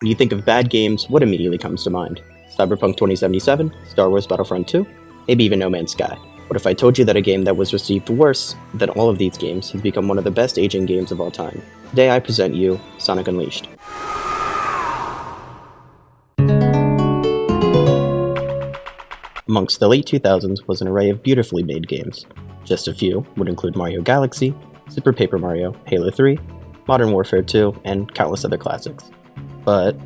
When you think of bad games, what immediately comes to mind? Cyberpunk 2077? Star Wars Battlefront 2? Maybe even No Man's Sky. What if I told you that a game that was received worse than all of these games has become one of the best aging games of all time? Today I present you Sonic Unleashed. Amongst the late 2000s was an array of beautifully made games. Just a few would include Mario Galaxy, Super Paper Mario, Halo 3, Modern Warfare 2, and countless other classics. But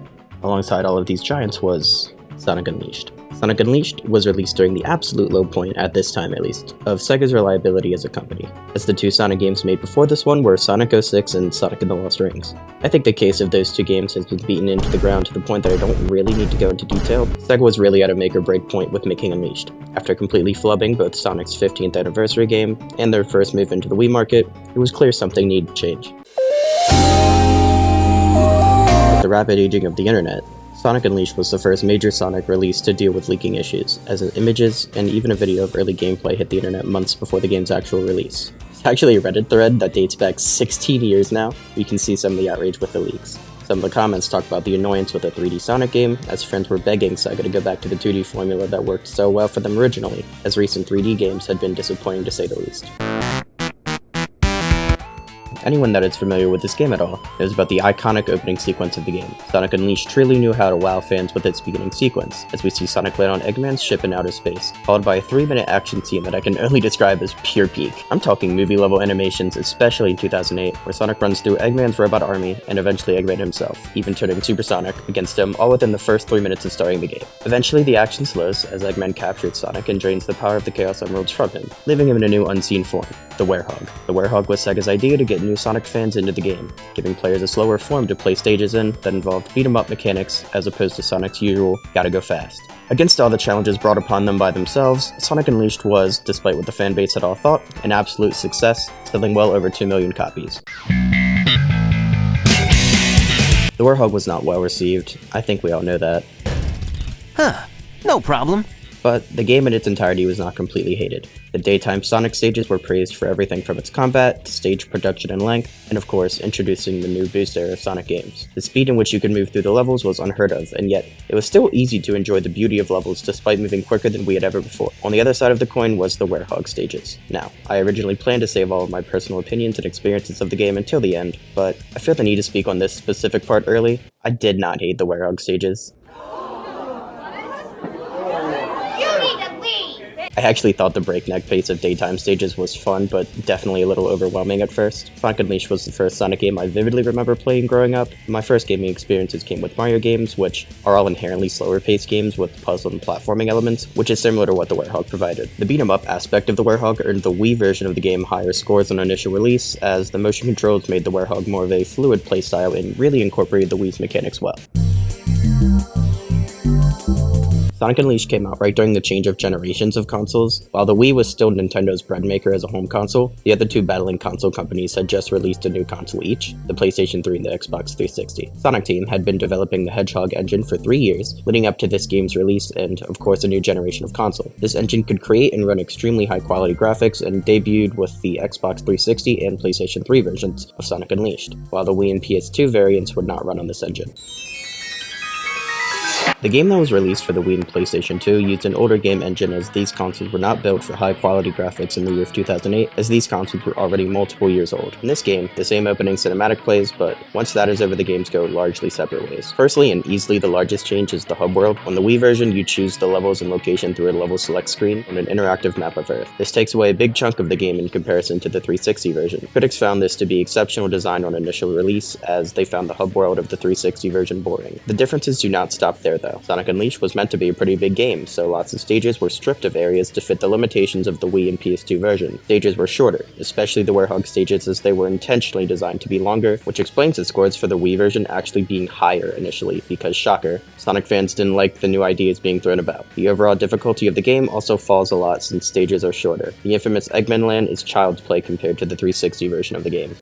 alongside all of these giants was Sonic Unleashed. Sonic Unleashed was released during the absolute low point, at this time at least, of Sega's reliability as a company, as the two Sonic games made before this one were Sonic 06 and Sonic and the Lost Rings. I think the case of those two games has been beaten into the ground to the point that I don't really need to go into detail. Sega was really at a make or break point with making Unleashed. After completely flubbing both Sonic's 15th anniversary game and their first move into the Wii market, it was clear something needed to change. With the rapid aging of the internet, Sonic Unleashed was the first major Sonic release to deal with leaking issues, as images and even a video of early gameplay hit the internet months before the game's actual release. It's actually a Reddit thread that dates back 16 years now. You can see some of the outrage with the leaks. Some of the comments talk about the annoyance with a 3D Sonic game, as fans were begging Sega to go back to the 2D formula that worked so well for them originally, as recent 3D games had been disappointing to say the least. Anyone that is familiar with this game at all knows about the iconic opening sequence of the game. Sonic Unleashed truly knew how to wow fans with its beginning sequence, as we see Sonic land on Eggman's ship in outer space, followed by a 3-minute action scene that I can only describe as pure peak. I'm talking movie-level animations, especially in 2008, where Sonic runs through Eggman's robot army and eventually Eggman himself, even turning Super Sonic against him, all within the first 3 minutes of starting the game. Eventually, the action slows as Eggman captures Sonic and drains the power of the Chaos Emeralds from him, leaving him in a new unseen form, the Werehog. The Werehog was Sega's idea to get new Sonic fans into the game, giving players a slower form to play stages in that involved beat-em-up mechanics as opposed to Sonic's usual gotta go fast. Against all the challenges brought upon them by themselves, Sonic Unleashed was, despite what the fanbase had all thought, an absolute success, selling well over 2 million copies. The Werehog was not well received. I think we all know that. No problem. But the game in its entirety was not completely hated. The daytime Sonic stages were praised for everything from its combat, to stage production and length, and of course, introducing the new boost era of Sonic games. The speed in which you could move through the levels was unheard of, and yet, it was still easy to enjoy the beauty of levels despite moving quicker than we had ever before. On the other side of the coin was the Werehog stages. Now, I originally planned to save all of my personal opinions and experiences of the game until the end, but I feel the need to speak on this specific part early. I did not hate the Werehog stages. I actually thought the breakneck pace of daytime stages was fun, but definitely a little overwhelming at first. Sonic Unleashed was the first Sonic game I vividly remember playing growing up. My first gaming experiences came with Mario games, which are all inherently slower paced games with puzzle and platforming elements, which is similar to what the Werehog provided. The beat-em-up aspect of the Werehog earned the Wii version of the game higher scores on initial release, as the motion controls made the Werehog more of a fluid playstyle and really incorporated the Wii's mechanics well. Sonic Unleashed came out right during the change of generations of consoles. While the Wii was still Nintendo's bread maker as a home console, the other two battling console companies had just released a new console each, the PlayStation 3 and the Xbox 360. Sonic Team had been developing the Hedgehog engine for 3 years, leading up to this game's release and, of course, a new generation of console. This engine could create and run extremely high-quality graphics and debuted with the Xbox 360 and PlayStation 3 versions of Sonic Unleashed, while the Wii and PS2 variants would not run on this engine. The game that was released for the Wii and PlayStation 2 used an older game engine, as these consoles were not built for high-quality graphics in the year of 2008, as these consoles were already multiple years old. In this game, the same opening cinematic plays, but once that is over, the games go largely separate ways. Firstly, and easily the largest change, is the hub world. On the Wii version, you choose the levels and location through a level select screen on an interactive map of Earth. This takes away a big chunk of the game in comparison to the 360 version. Critics found this to be exceptional design on initial release, as they found the hub world of the 360 version boring. The differences do not stop there, though. Sonic Unleashed was meant to be a pretty big game, so lots of stages were stripped of areas to fit the limitations of the Wii and PS2 version. Stages were shorter, especially the Werehog stages, as they were intentionally designed to be longer, which explains the scores for the Wii version actually being higher initially, because shocker, Sonic fans didn't like the new ideas being thrown about. The overall difficulty of the game also falls a lot since stages are shorter. The infamous Eggman Land is child's play compared to the 360 version of the game.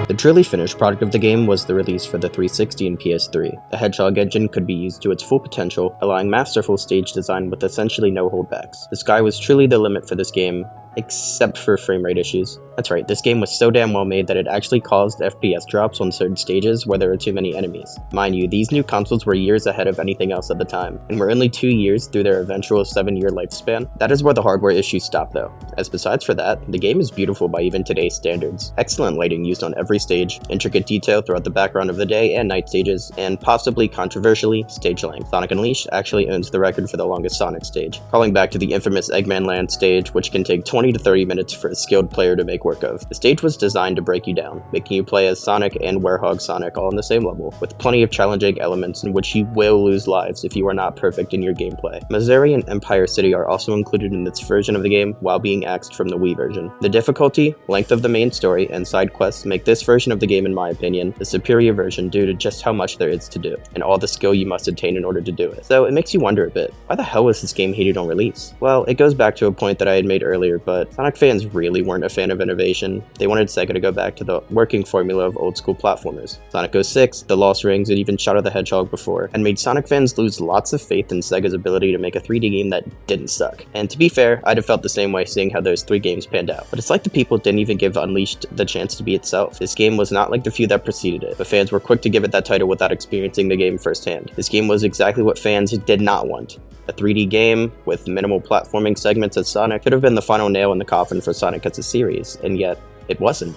The truly finished product of the game was the release for the 360 and PS3. The Hedgehog engine could be used to its full potential, allowing masterful stage design with essentially no holdbacks. The sky was truly the limit for this game, except for frame rate issues. That's right, this game was so damn well made that it actually caused FPS drops on certain stages where there were too many enemies. Mind you, these new consoles were years ahead of anything else at the time, and were only 2 years through their eventual 7-year lifespan. That is where the hardware issues stop though, as besides for that, the game is beautiful by even today's standards. Excellent lighting used on every stage, intricate detail throughout the background of the day and night stages, and possibly controversially, stage length. Sonic Unleashed actually owns the record for the longest Sonic stage, calling back to the infamous Eggman Land stage, which can take 20 to 30 minutes for a skilled player to make work of. The stage was designed to break you down, making you play as Sonic and Werehog Sonic all on the same level, with plenty of challenging elements in which you will lose lives if you are not perfect in your gameplay. Missouri and Empire City are also included in this version of the game while being axed from the Wii version. The difficulty, length of the main story, and side quests make this version of the game, in my opinion, the superior version due to just how much there is to do, and all the skill you must attain in order to do it. So it makes you wonder a bit, why the hell was this game hated on release? Well, it goes back to a point that I had made earlier, but Sonic fans really weren't a fan of innovation. They wanted Sega to go back to the working formula of old school platformers. Sonic 06, The Lost Rings, and even Shadow the Hedgehog before, and made Sonic fans lose lots of faith in Sega's ability to make a 3D game that didn't suck. And to be fair, I'd have felt the same way seeing how those 3 games panned out. But it's like the people didn't even give Unleashed the chance to be itself. This game was not like the few that preceded it, but fans were quick to give it that title without experiencing the game firsthand. This game was exactly what fans did not want. A 3D game with minimal platforming segments as Sonic could have been the final nail in the coffin for Sonic as a series, and yet, it wasn't.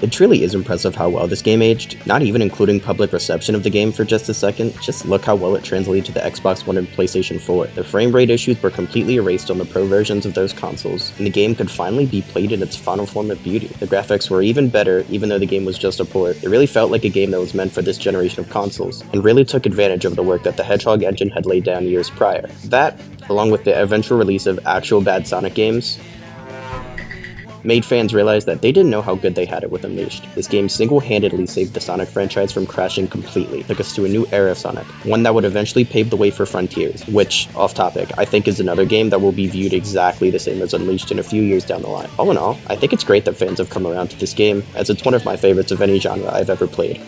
It truly is impressive how well this game aged, not even including public reception of the game for just a second. Just look how well it translated to the Xbox One and PlayStation 4. The frame rate issues were completely erased on the Pro versions of those consoles, and the game could finally be played in its final form of beauty. The graphics were even better, even though the game was just a port. It really felt like a game that was meant for this generation of consoles, and really took advantage of the work that the Hedgehog engine had laid down years prior. That, along with the eventual release of actual bad Sonic games, made fans realize that they didn't know how good they had it with Unleashed. This game single-handedly saved the Sonic franchise from crashing completely, took us to a new era of Sonic, one that would eventually pave the way for Frontiers, which, off topic, I think is another game that will be viewed exactly the same as Unleashed in a few years down the line. All in all, I think it's great that fans have come around to this game, as it's one of my favorites of any genre I've ever played.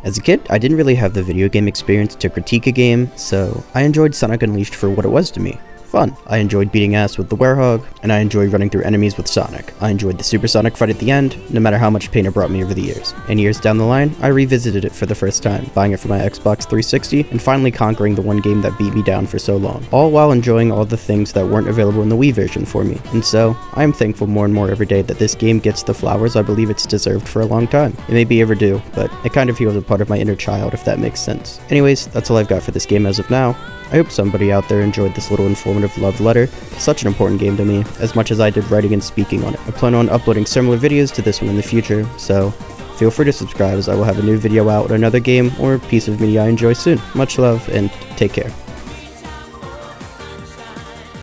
As a kid, I didn't really have the video game experience to critique a game, so I enjoyed Sonic Unleashed for what it was to me. Fun. I enjoyed beating ass with the Werehog, and I enjoyed running through enemies with Sonic. I enjoyed the Supersonic fight at the end, no matter how much pain it brought me over the years. And years down the line, I revisited it for the first time, buying it for my Xbox 360, and finally conquering the one game that beat me down for so long, all while enjoying all the things that weren't available in the Wii version for me. And so, I am thankful more and more every day that this game gets the flowers I believe it's deserved for a long time. It may be overdue, but it kind of heals a part of my inner child, if that makes sense. Anyways, that's all I've got for this game as of now. I hope somebody out there enjoyed this little informative love letter. Such an important game to me, as much as I did writing and speaking on it. I plan on uploading similar videos to this one in the future, so feel free to subscribe as I will have a new video out on another game or piece of media I enjoy soon. Much love, and take care.